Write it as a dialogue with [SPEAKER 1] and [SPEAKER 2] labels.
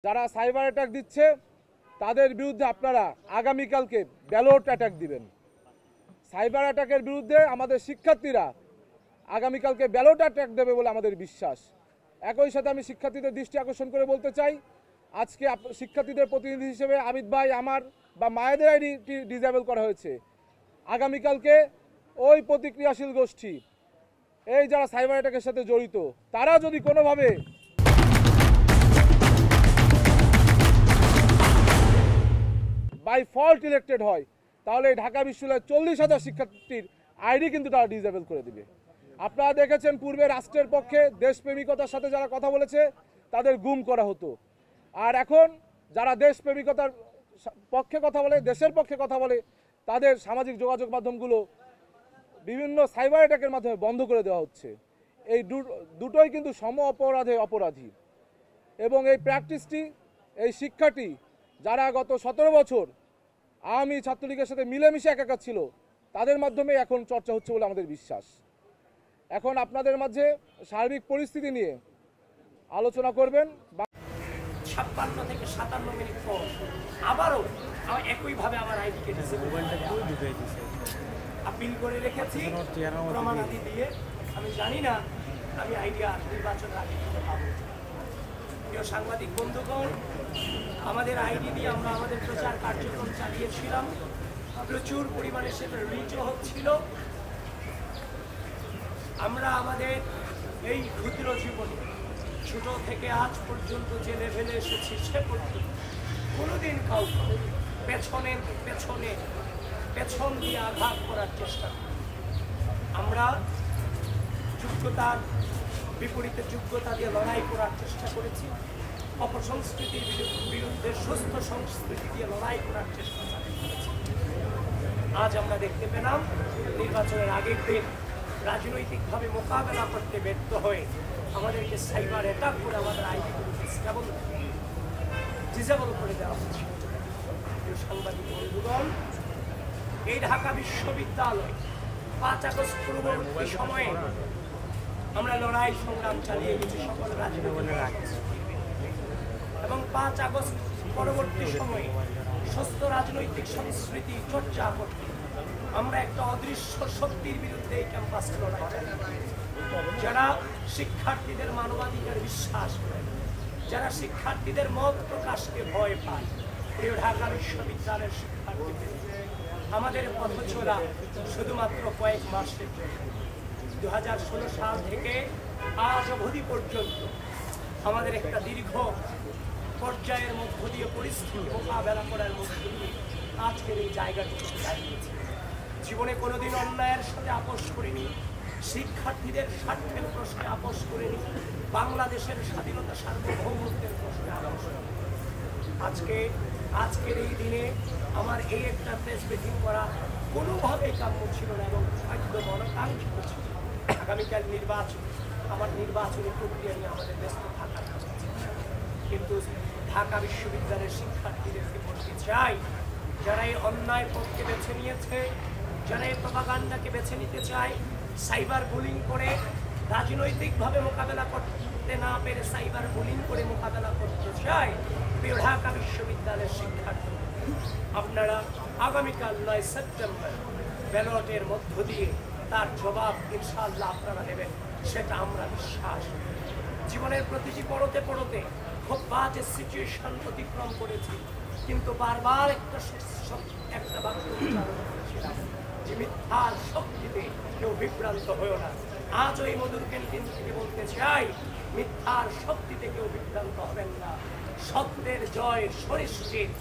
[SPEAKER 1] যারা cyber attack দিচ্ছে তাদের বিরুদ্ধে আপনারা আগামীকালকে ব্যালট অ্যাটাক দিবেন। সাইবার অ্যাটাকের বিরুদ্ধে আমাদের শিক্ষার্থীরা আগামীকালকে ব্যালট অ্যাটাক দেবে বলে আমাদের বিশ্বাস। একই সাথে আমি শিক্ষার্থীদের দৃষ্টি আকর্ষণ করে বলতে চাই, আজকে শিক্ষার্থীদের প্রতিনিধি হিসেবে আমিত ভাই আমার বা মায়েদের আইডি ডিসেবল করা হয়েছে। আগামীকালকে ওই প্রতিক্রিয়াশীল গোষ্ঠী, এই যারা সাইবার অ্যাটাকের সাথে জড়িত, তারা যদি কোনোভাবে বাই ফল্ট ইলেক্টেড হয়, তাহলে ঢাকা বিশ্ববিদ্যালয়ের 40,000 শিক্ষার্থীর আইডি কিন্তু তারা ডিসেবল করে দিবে। আপনারা দেখেছেন পূর্বে রাষ্ট্রের পক্ষে দেশপ্রেমিকতার সাথে যারা কথা বলেছে তাদের গুম করা হতো, আর এখন যারা দেশপ্রেমিকতার পক্ষে কথা বলে, দেশের পক্ষে কথা বলে, তাদের সামাজিক যোগাযোগ মাধ্যমগুলো বিভিন্ন সাইবার অ্যাটাকের মাধ্যমে বন্ধ করে দেওয়া হচ্ছে। এই দুটোই কিন্তু সম অপরাধে অপরাধী, এবং এই প্র্যাকটিসটি, এই শিক্ষাটি যারা গত 17 বছর আওয়ামী ছাত্রলীগের সাথে মিলেমিশে একাকার ছিল, তাদের মাধ্যমে এখন চর্চা হচ্ছে বলে আমাদের বিশ্বাস। এখন আপনাদের মাঝে সার্বিক পরিস্থিতি নিয়ে আলোচনা করবেন।
[SPEAKER 2] 56 থেকে 57 মিনিট পর আবারও একইভাবে আমার আইডি কেটে আপিল করে রেখেছি প্রমাণাদি দিয়ে। আমি জানি না আমি আইডিয়া নির্বাচন আগে পাবো। প্রিয় সাংবাদিক বন্ধুগণ, আমাদের আইডি দিয়ে আমরা আমাদের প্রচার কার্যক্রম চালিয়েছিলাম, প্রচুর পরিমাণে সেটা রিচও হচ্ছিল। আমরা আমাদের এই ক্ষুদ্র জীবনে ছোট থেকে আজ পর্যন্ত যে লেভেলে এসেছি, সে পর্যন্ত কোনোদিন কাউকে পেছন দিয়ে আঘাত করার চেষ্টা করি। আমরা যোগ্যতার বিপরীতে যোগ্যতা দিয়ে লড়াই করার চেষ্টা করেছি, অপসংস্কৃতির বিরুদ্ধে সুস্থ সংস্কৃতি দিয়ে লড়াই করার চেষ্টা করেছি। আজ আমরা দেখতে পেলাম নির্বাচনের আগের দিন রাজনৈতিকভাবে মোকাবেলা করতে ব্যর্থ হয়ে আমাদেরকে সাইবার অ্যাটাক করে আমাদের আইডিগুলো ডিসেবল করে দেওয়া হচ্ছে। সাংবাদিক বন্ধুগণ, এই ঢাকা বিশ্ববিদ্যালয় 5 আগস্ট পূর্ববর্তী সময়ে আমরা লড়াই সংগ্রাম চালিয়ে গেছি সকল রাজনীতি, এবং 5 আগস্ট পরবর্তী সময়ে সুস্থ রাজনৈতিক সংস্কৃতি চর্চা করতে আমরা একটা অদৃশ্য শক্তির বিরুদ্ধে এই ক্যাম্পাসে লড়াই চালাই। যারা শিক্ষার্থীদের মানবাধিকার বিশ্বাস করে, যারা শিক্ষার্থীদের মত প্রকাশকে ভয় পায়, প্রিয় ঢাকা বিশ্ববিদ্যালয়ের শিক্ষার্থীদের আমাদের পথচলা শুধুমাত্র কয়েক মাসের জন্য। 2016 সাল থেকে আজ অবধি পর্যন্ত আমাদের একটা দীর্ঘ পর্যায়ের মধ্য দিয়ে পরিস্থিতি মোকাবেলা করার মধ্য দিয়ে আজকের এই জায়গাটুকু দাঁড়িয়েছে। জীবনে কোনোদিন অন্যায়ের সাথে আপোষ করিনি, শিক্ষার্থীদের স্বার্থের প্রশ্নে আপোষ করিনি, বাংলাদেশের স্বাধীনতা সার্বভৌমত্বের প্রশ্নে আপোষ করিনি। আজকের এই দিনে আমার এই একটা প্রেস মিটিং করা কোনোভাবেই কাম্য ছিল না, এবং হয়তো মনোকাঙ্ক্ষিত ছিল। আগামীকাল নির্বাচন, আমার নির্বাচনী প্রক্রিয়া নিয়ে আমাদের ব্যস্ত থাকার কথা, কিন্তু ঢাকা বিশ্ববিদ্যালয়ের শিক্ষার্থীদেরকে বলতে চাই, যারা এই অন্যায় পথকে বেছে নিয়েছে, যারা এই প্রপাগান্ডাকে বেছে নিতে চায়, সাইবার বুলিং করে রাজনৈতিকভাবে মোকাবেলা করতে না পেরে সাইবার বুলিং করে মোকাবেলা করতে চায়, প্রিয় ঢাকা বিশ্ববিদ্যালয়ের শিক্ষার্থী, আপনারা আগামীকাল 9 সেপ্টেম্বর ব্যালটের মধ্য দিয়ে তার জবাব ইনশাআল্লাহ আপনারা দেবেন, সেটা আমরা বিশ্বাস। জীবনের প্রতিটি পড়তে খুব বাজে সিচুয়েশন অতিক্রম করেছি, কিন্তু বারবার একটা বাক্য উচ্চারণ করেছিলাম যে মিথ্যার শক্তিতে কেউ বিভ্রান্ত হয়েও না। আজ ওই মধুর ক্যান্টিন থেকে বলতে চাই, মিথ্যার শক্তিতে কেউ বিভ্রান্ত হবেন না। সত্যের জয় সুনিশ্চিত।